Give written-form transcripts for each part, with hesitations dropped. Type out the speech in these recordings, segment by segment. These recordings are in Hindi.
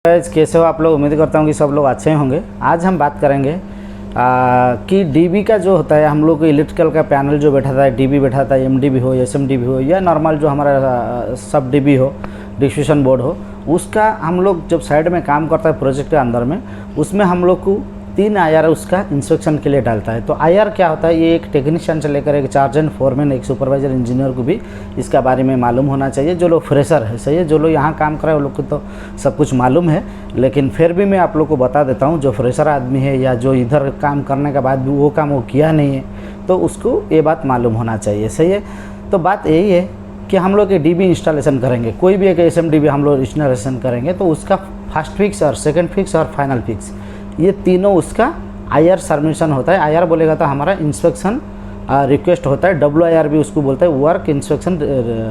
गाइस, कैसे हो आप लोग। उम्मीद करता हूँ कि सब लोग अच्छे होंगे। आज हम बात करेंगे कि डीबी का जो होता है, हम लोग को इलेक्ट्रिकल का पैनल जो बैठा था, डीबी बैठा था, एमडीबी हो, एसएमडीबी हो या नॉर्मल जो हमारा सब डीबी हो, डिस्ट्रीब्यूशन बोर्ड हो, उसका हम लोग जब साइड में काम करता है प्रोजेक्ट के अंदर में, उसमें हम लोग को 3 आईआर उसका इंस्पेक्शन के लिए डालता है। तो आईआर क्या होता है, ये एक टेक्नीशियन से लेकर एक चार्जेंट फोरमैन, एक सुपरवाइजर इंजीनियर को भी इसका बारे में मालूम होना चाहिए। जो लोग फ्रेशर है, सही है, जो लोग यहाँ काम कर रहे हैं वो लोग को तो सब कुछ मालूम है, लेकिन फिर भी मैं आप लोग को बता देता हूँ। जो फ्रेशर आदमी है या जो इधर काम करने के बाद भी वो काम वो किया नहीं है, तो उसको ये बात मालूम होना चाहिए, सही है। तो बात यही है कि हम लोग एक डीबी इंस्टॉलेशन करेंगे, कोई भी एक एसएमडीबी हम लोग इंस्टॉलेशन करेंगे, तो उसका फर्स्ट फिक्स और सेकंड फिक्स और फाइनल फिक्स, ये तीनों उसका आईआर सबमिशन होता है। आईआर बोलेगा तो हमारा इंस्पेक्शन रिक्वेस्ट होता है, WIR भी उसको बोलते हैं, वर्क इंस्पेक्शन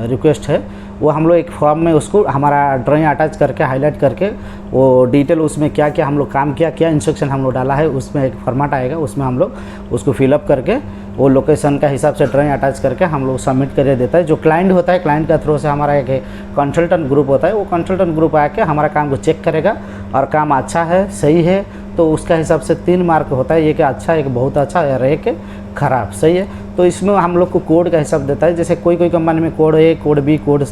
रिक्वेस्ट है। वो हम लोग एक फॉर्म में उसको हमारा ड्राइंग अटैच करके हाईलाइट करके वो डिटेल उसमें क्या क्या हम लोग काम किया, क्या इंस्ट्रक्शन हम लोग डाला है, उसमें एक फॉर्मेट आएगा, उसमें हम लोग उसको फिलअप करके वो लोकेशन का हिसाब से ड्राइंग अटैच करके हम लोग सबमिट कर देता है। जो क्लाइंट होता है, क्लाइंट का थ्रू से हमारा एक कंसल्टेंट ग्रुप होता है, वो कंसल्टेंट ग्रुप आके हमारा काम को चेक करेगा और काम अच्छा है, सही है, तो उसका हिसाब से 3 मार्क होता है, एक अच्छा, एक बहुत अच्छा और एक ख़राब, सही है। तो इसमें हम लोग को कोड का हिसाब देता है। जैसे कोई कोई कंपनी में code A, code B, code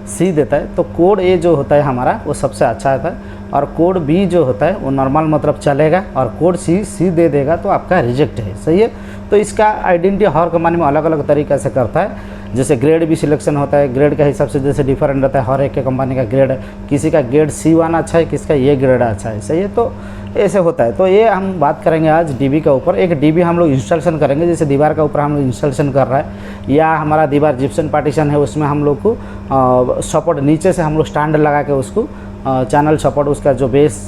C देता है, तो कोड A जो होता है हमारा वो सबसे अच्छा होता है, और कोड B जो होता है वो नॉर्मल मतलब चलेगा, और कोड C दे देगा तो आपका रिजेक्ट है, सही है। तो इसका आइडेंटिटी हर कंपनी में अलग अलग तरीक़े से करता है। जैसे ग्रेड भी सिलेक्शन होता है, ग्रेड के हिसाब से जैसे डिफरेंट रहता है, हर एक के कंपनी का ग्रेड, किसी का ग्रेड C1 अच्छा है, किसका ये ग्रेड अच्छा है, सही है। तो ऐसे होता है। तो ये हम बात करेंगे आज डीबी के ऊपर। एक डीबी हम लोग इंस्टॉलेशन करेंगे, जैसे दीवार का ऊपर हम लोग इंस्टॉलेशन कर रहा है, या हमारा दीवार जिप्सन पार्टीशन है, उसमें हम लोग को सपोर्ट नीचे से हम लोग स्टैंड लगा के उसको चैनल सपोर्ट उसका जो बेस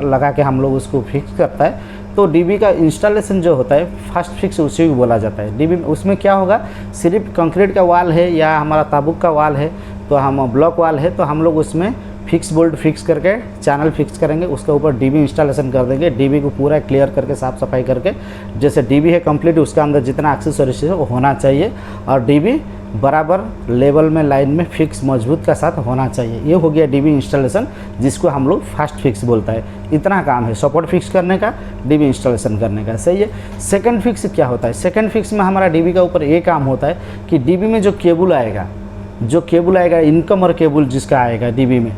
लगा के हम लोग उसको फिक्स करता है। तो डीबी का इंस्टॉलेशन जो होता है फर्स्ट फिक्स उसी को बोला जाता है। डीबी उसमें क्या होगा, सिर्फ कंक्रीट का वाल है या हमारा ताबूक का वाल है, तो हम ब्लॉक वाल है, तो हम लोग उसमें फिक्स बोल्ट फिक्स करके चैनल फिक्स करेंगे, उसके ऊपर डीबी इंस्टॉलेशन कर देंगे। डीबी को पूरा क्लियर करके साफ़ सफाई करके, जैसे डीबी है कंप्लीट, उसका अंदर जितना एक्सेसरीज है वो होना चाहिए, और डीबी बराबर लेवल में लाइन में फिक्स मजबूत का साथ होना चाहिए। ये हो गया डीबी इंस्टॉलेशन, जिसको हम लोग फर्स्ट फिक्स बोलता है। इतना काम है सपोर्ट फिक्स करने का, डीबी इंस्टॉलेशन करने का, सही है। सेकंड फिक्स क्या होता है, सेकंड फिक्स में हमारा डीबी का ऊपर ये काम होता है कि डीबी में जो केबल आएगा, इनकमर केबल जिसका आएगा डीबी में,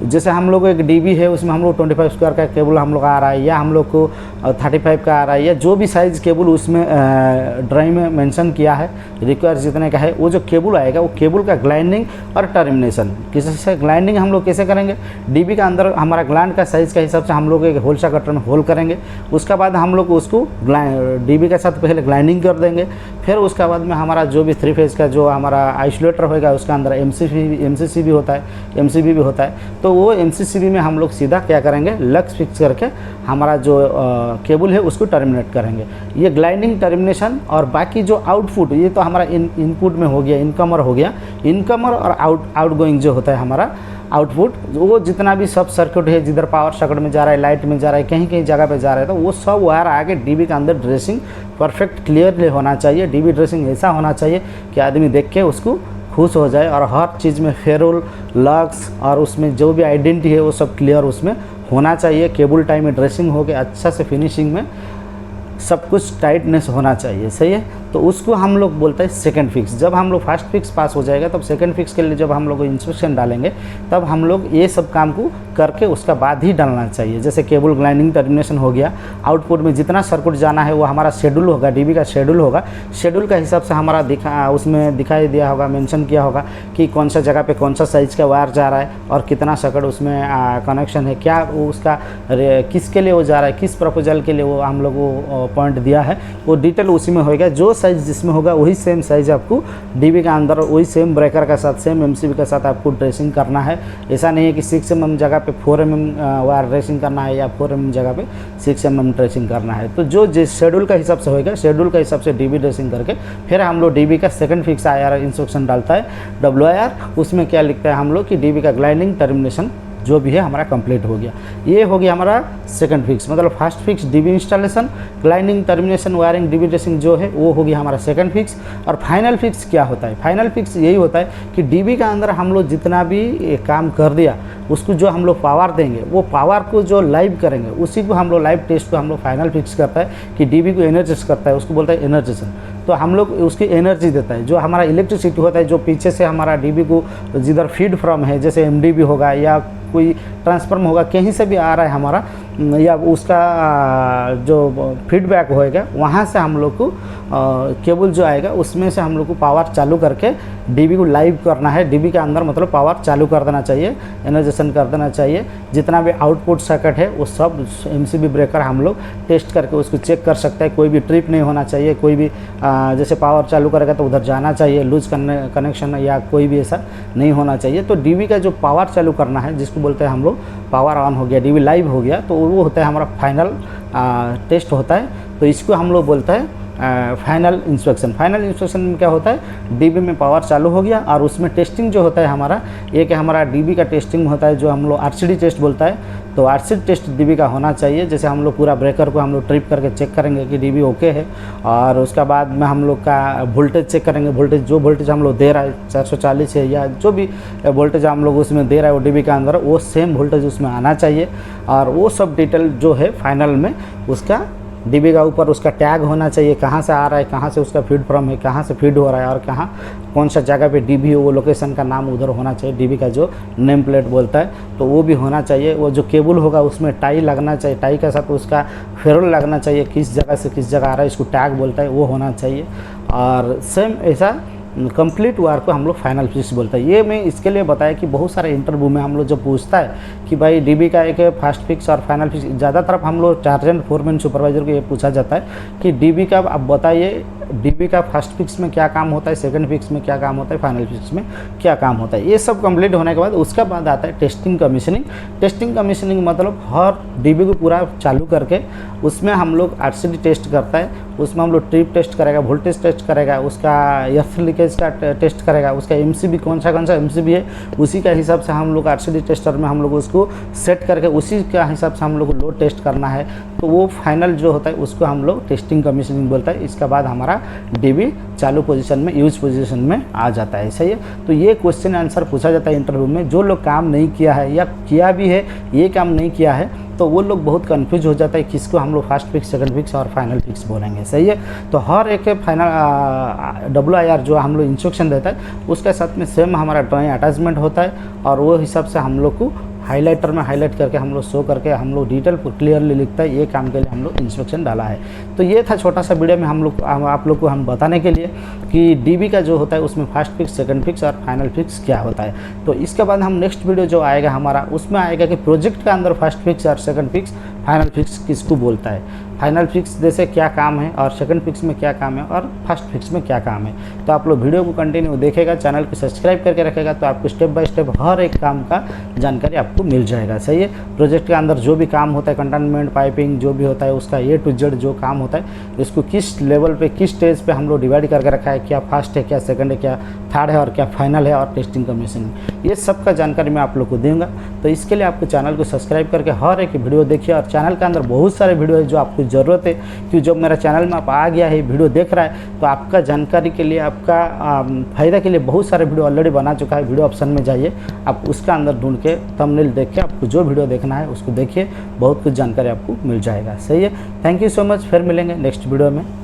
जैसे हम लोग एक डीबी है उसमें हम लोग 25 स्क्वायर का केबल हम लोग आ रहा है, या हम लोग को 35 का आ रहा है, या जो भी साइज़ केबल उसमें ड्राइंग में मेंशन किया है, रिक्वायर जितने का है, वो जो केबल आएगा वो केबल का ग्लाइंडिंग और टर्मिनेशन, किसी से ग्लाइंडिंग हम लोग कैसे करेंगे, डीबी का अंदर हमारा ग्लैंड का साइज़ के हिसाब से हम लोग एक होल सा कटर में होल करेंगे, उसके बाद हम लोग उसको डीबी के साथ पहले ग्लाइंडिंग कर देंगे, फिर उसके बाद में हमारा जो भी 3 फेज़ का जो हमारा आइसोलेटर होगा उसका अंदर MCC भी होता है, MCB भी होता है, तो वो MCCB में हम लोग सीधा क्या करेंगे, लक्स फिक्स करके हमारा जो केबल है उसको टर्मिनेट करेंगे। ये ग्लाइंडिंग, टर्मिनेशन और बाकी जो आउटपुट, ये तो हमारा इनपुट में हो गया, इनकमर हो गया, इनकमर और आउटगोइंग जो होता है हमारा आउटपुट, वो जितना भी सब सर्किट है, जिधर पावर सर्किट में जा रहा है, लाइट में जा रहा है, कहीं कहीं जगह पे जा रहा है, तो वो सब वायर आके डीबी के अंदर ड्रेसिंग परफेक्ट क्लियरली होना चाहिए। डीबी ड्रेसिंग ऐसा होना चाहिए कि आदमी देख के उसको खुश हो जाए, और हर चीज़ में फेरोल, लक्स और उसमें जो भी आइडेंटिटी है वो सब क्लियर उसमें होना चाहिए। केबल टाइम में ड्रेसिंग हो गया, अच्छा से फिनिशिंग में सब कुछ टाइटनेस होना चाहिए, सही है। तो उसको हम लोग बोलते हैं सेकंड फिक्स। जब हम लोग फर्स्ट फिक्स पास हो जाएगा, तब सेकंड फिक्स के लिए जब हम लोग इंस्पेक्शन डालेंगे, तब हम लोग ये सब काम को करके उसका बाद ही डालना चाहिए। जैसे केबल ग्लाइंडिंग, टर्मिनेशन हो गया, आउटपुट में जितना सर्किट जाना है वो हमारा शेड्यूल होगा, डीबी का शेड्यूल होगा, शेड्यूल का हिसाब से हमारा उसमें दिखाई दिया होगा, मेंशन किया होगा कि कौन सा जगह पे कौन सा साइज़ का वायर जा रहा है और कितना सर्किट उसमें कनेक्शन है, क्या वो उसका किसके लिए वो जा रहा है, किस प्रपोजल के लिए वो हम लोग वो पॉइंट दिया है, वो डिटेल उसी में होगा। जो साइज़ जिसमें होगा वही सेम साइज़ आपको डीबी का अंदर वही सेम ब्रेकर का साथ, सेम MCB के साथ आपको ड्रेसिंग करना है। ऐसा नहीं है कि 6 mm जगह पे 4 mm वायर ड्रेसिंग करना है, या 4 mm जगह पे 6 mm ड्रेसिंग करना है। तो जो जिस शेड्यूल का हिसाब से होगा, शेड्यूल का हिसाब से डीबी ड्रेसिंग करके फिर हम लोग डीबी का सेकंड फिक्स आईआर इंस्ट्रक्शन डालता है, WIR। उसमें क्या लिखता है हम लोग कि डीबी का ग्लाइंडिंग, टर्मिनेशन जो भी है हमारा कंप्लीट हो गया। ये हो गया हमारा सेकंड फिक्स, मतलब first fix dB installation, lining, termination, wiring, dB dressing जो है वो हो गया हमारा सेकंड फिक्स। और फाइनल फिक्स क्या होता है? फाइनल फिक्स यही होता है कि डीबी का अंदर हम लोग जितना भी काम कर दिया उसको जो हम लोग पावर देंगे, वो पावर को जो लाइव करेंगे उसी को हम लोग लाइव टेस्ट को हम लोग फाइनल फिक्स करता है कि डीबी को एनर्जाइज करता है, उसको बोलता है एनर्जेशन। तो हम लोग उसकी एनर्जी देता है, जो हमारा इलेक्ट्रिसिटी होता है जो पीछे से हमारा डीबी को जिधर फीड फ्रॉम है, जैसे एमडीबी होगा या कोई ट्रांसफार्म होगा, कहीं से भी आ रहा है हमारा, या उसका जो फीडबैक होएगा वहाँ से हम लोग को केबल जो आएगा उसमें से हम लोग को पावर चालू करके डीबी को लाइव करना है। डीबी के अंदर मतलब पावर चालू कर देना चाहिए, एनर्जेशन कर देना चाहिए। जितना भी आउटपुट सर्किट है वो सब एमसीबी ब्रेकर हम लोग टेस्ट करके उसको चेक कर सकते हैं। कोई भी ट्रिप नहीं होना चाहिए, कोई भी जैसे पावर चालू करेगा तो उधर जाना चाहिए, लूज कनेक्शन या कोई भी ऐसा नहीं होना चाहिए। तो डीबी का जो पावर चालू करना है, जिसको बोलते हैं हम लोग पावर ऑन हो गया, डीबी लाइव हो गया, तो वो होता है हमारा फाइनल टेस्ट होता है। तो इसको हम लोग बोलते हैं फाइनल इंस्पेक्शन। फाइनल इंस्पेक्शन में क्या होता है, डीबी में पावर चालू हो गया और उसमें टेस्टिंग जो होता है हमारा, एक हमारा डीबी का टेस्टिंग होता है जो हम लोग आरसीडी टेस्ट बोलता है। तो आरसीडी टेस्ट डीबी का होना चाहिए। जैसे हम लोग पूरा ब्रेकर को हम लोग ट्रिप करके चेक करेंगे कि डीबी ओके है, और उसका बाद में हम लोग का वोल्टेज चेक करेंगे। वोल्टेज जो वोल्टेज हम लोग दे रहा है 440 है या जो भी वोल्टेज हम लोग उसमें दे रहा है वो डीबी के अंदर, वो सेम वोल्टेज उसमें आना चाहिए। और वो सब डिटेल जो है फाइनल में उसका डीबी का ऊपर उसका टैग होना चाहिए, कहाँ से आ रहा है, कहाँ से उसका फीड फ्रॉम है, कहाँ से फीड हो रहा है और कहाँ कौन सा जगह पे डीबी हो, वो लोकेशन का नाम उधर होना चाहिए। डीबी का जो नेम प्लेट बोलता है तो वो भी होना चाहिए। वो जो केबल होगा उसमें टाई लगना चाहिए, टाई के साथ उसका फेरोल लगना चाहिए, किस जगह से किस जगह आ रहा है, इसको टैग बोलता है, वो होना चाहिए। और सेम ऐसा कंप्लीट वर्क को हम लोग फाइनल फिक्स बोलते हैं। ये मैं इसके लिए बताया कि बहुत सारे इंटरव्यू में हम लोग जब पूछता है कि भाई डीबी का एक फर्स्ट फिक्स और फाइनल फिक्स, ज़्यादातर हम लोग चार्ज फोरमैन सुपरवाइजर को ये पूछा जाता है कि डीबी का आप बताइए, डीबी का फर्स्ट फिक्स में क्या काम होता है, सेकंड फिक्स में क्या काम होता है, फाइनल फिक्स में क्या काम होता है। ये सब कंप्लीट होने के बाद उसका बाद आता है टेस्टिंग कमीशनिंग। टेस्टिंग कमीशनिंग मतलब हर डीबी को पूरा चालू करके उसमें हम लोग आरसीडी टेस्ट करता है, उसमें हम लोग ट्रिप टेस्ट करेगा, वोल्टेज टेस्ट करेगा, उसका एफ लीकेज का टेस्ट करेगा, उसका एमसीबी कौन सा एमसीबी है उसी का हिसाब से हम लोग आरसीडी टेस्टर में हम लोग उसको सेट करके उसी का हिसाब से हम लोग को लोड टेस्ट करना है। तो वो फाइनल जो होता है उसको हम लोग टेस्टिंग कमीशनिंग बोलता है। इसके बाद हमारा डीबी चालू पोजीशन में, यूज पोजीशन में आ जाता है। सही है। तो ये क्वेश्चन आंसर पूछा जाता है इंटरव्यू में। जो लोग काम नहीं किया है या किया भी है ये काम नहीं किया है तो वो लोग बहुत कंफ्यूज हो जाता है किसको हम लोग फर्स्ट फिक्स, सेकंड फिक्स और फाइनल फिक्स बोलेंगे। सही है। तो हर एक फाइनल WIR जो हम लोग इंस्ट्रक्शन देता है उसके साथ में सेम हमारा ड्राइंग अटैचमेंट होता है, और वो हिसाब से हम लोग को हाइलाइटर में हाईलाइट करके हम लोग शो करके हम लोग डिटेल क्लियरली लिखता है। ये काम के लिए हम लोग इंस्ट्रक्शन डाला है। तो ये था छोटा सा वीडियो में आप लोग को हम बताने के लिए कि डीबी का जो होता है उसमें फर्स्ट फिक्स, सेकंड फिक्स और फाइनल फिक्स क्या होता है। तो इसके बाद हम नेक्स्ट वीडियो जो आएगा हमारा उसमें आएगा कि प्रोजेक्ट के अंदर फर्स्ट फिक्स और सेकंड फिक्स, फाइनल फिक्स किसको बोलता है, फाइनल फिक्स जैसे क्या काम है और सेकंड फिक्स में क्या काम है और फर्स्ट फिक्स में क्या काम है। तो आप लोग वीडियो को कंटिन्यू देखेगा, चैनल को सब्सक्राइब करके रखेगा तो आपको स्टेप बाय स्टेप हर एक काम का जानकारी आपको मिल जाएगा। सही है। प्रोजेक्ट के अंदर जो भी काम होता है, कंटेनमेंट, पाइपिंग जो भी होता है उसका A to Z जो काम होता है इसको किस लेवल पे, किस स्टेज पे हम लोग डिवाइड करके रखा है, क्या फर्स्ट है, क्या सेकंड है, क्या थर्ड है और क्या फाइनल है, और टेस्टिंग कमीशनिंग, ये सब का जानकारी मैं आप लोग को दूंगा। तो इसके लिए आपको चैनल को सब्सक्राइब करके हर एक वीडियो देखिए। और चैनल के अंदर बहुत सारे वीडियो है जो आपको ज़रूरत है, कि जब मेरा चैनल में आप आ गया है, वीडियो देख रहा है तो आपका जानकारी के लिए, आपका फ़ायदा के लिए बहुत सारे वीडियो ऑलरेडी बना चुका है। वीडियो ऑप्शन में जाइए, आप उसका अंदर ढूंढ के थंबनेल देख के आपको जो वीडियो देखना है उसको देखिए, बहुत कुछ जानकारी आपको मिल जाएगा। सही है। Thank you so much. फिर मिलेंगे नेक्स्ट वीडियो में।